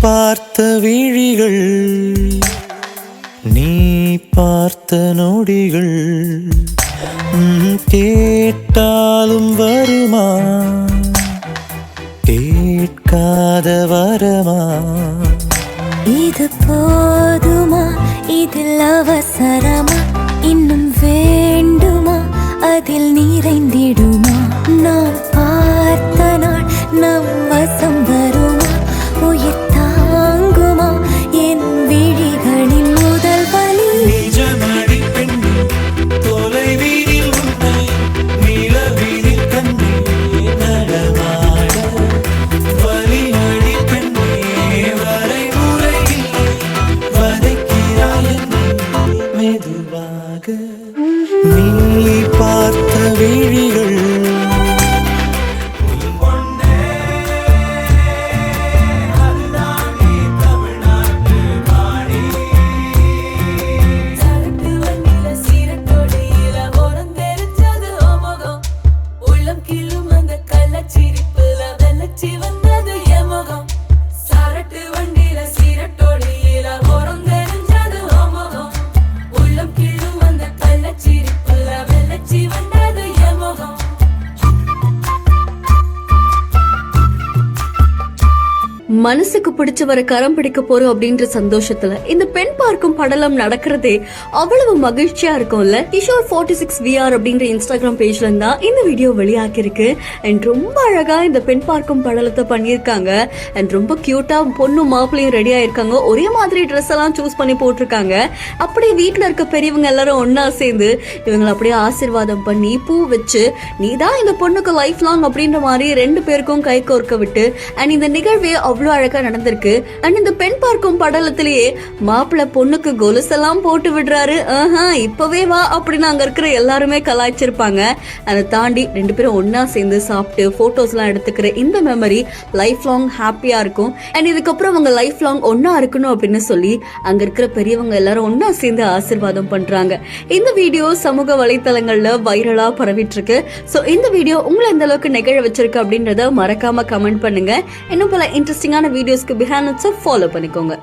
பார்த்த விழிகள், நீ பார்த்த நொடிகள், கேட்டாலும் வருமா, கேட்காத வரமா? இது போதுமா, இதில் அவசரமா, இன்னும் வேண்டுமா, அதில் நிறைந்திடுமா? நான் பார்த்த நாள் நம் வசம் வருமா, உயிர் தாங்குமா என் விழிகளின் முதல் வலி? நிஜமடி பெண்ணே, தொலைவீதில் உன்னை நிலவீதில் கண்ணே நடமாட, வலிமடி பெண்ணே வரைமுறை இல்லை, வதைக்கிறாய் என்னை மெதுவாக. நீ பார்த்த விழிகள், மனசுக்கு பிடிச்சவரை கரம் பிடிக்க போறோம் அப்படின்ற சந்தோஷத்துல இந்த பெண் பார்க்கும் படலம் நடக்கிறதே அவ்வளவு மகிழ்ச்சியா இருக்கும்ல. கிஷோர் 46 VR அப்படின்ற இன்ஸ்டாகிராம் பேஜ்ல இருந்தா இந்த வீடியோ வெளியாகிருக்கு. அண்ட் ரொம்ப அழகா இந்த பெண் பார்க்கும் படலத்தை பண்ணிருக்காங்க. அண்ட் ரொம்ப கியூட்டா பொண்ணும் மாப்பிளையும் ரெடி ஆயிருக்காங்க. ஒரே மாதிரி ட்ரெஸ் எல்லாம் சூஸ் பண்ணி போட்டிருக்காங்க. அப்படியே வீட்டுல இருக்க பெரியவங்க எல்லாரும் ஒன்னா சேர்ந்து இவங்களை அப்படியே ஆசீர்வாதம் பண்ணி பூ வச்சு நீதான் இந்த பொண்ணுக்கு லைஃப் லாங் அப்படின்ற மாதிரி 2 பேருக்கும் கை கோர்க்க விட்டு அண்ட் இந்த நிகழ்வே அவ்வளவு அழகா நடந்திருக்கு. அண்ட் இந்த பெண் பார்க்கும் படலத்திலேயே மாப்பிள்ள பொண்ணுக்கு கொலுசெல்லாம் போட்டு விடுறாரு. இப்பவே வா அப்படின்னு அங்க இருக்கிற எல்லாருமே கலாய்ச்சிருப்பாங்க. அதை தாண்டி 2 பேரும் ஒன்னா சேர்ந்து சாப்பிட்டு போட்டோஸ் எல்லாம் எடுத்துக்கிற இந்த மெமரி லைஃப் லாங் ஹாப்பியா இருக்கும். அண்ட் இதுக்கப்புறம் அவங்க லைஃப் லாங் ஒன்னா இருக்கணும் அப்படின்னு சொல்லி அங்க இருக்கிற பெரியவங்க எல்லாரும் ஒன்னா சேர்ந்து ஆசீர்வாதம் பண்றாங்க. இந்த வீடியோ சமூக வலைத்தளங்கள்ல வைரலா பரவிட்டு இருக்கு. சோ இந்த வீடியோ உங்களை எந்த அளவுக்கு நெகிழ வச்சிருக்கு அப்படின்றத மறக்காம கமெண்ட் பண்ணுங்க. இன்னும் பல இன்ட்ரெஸ்டிங்கான வீடியோஸ்க்கு பிஹைண்ட் ஃபாலோ பண்ணிக்கோங்க.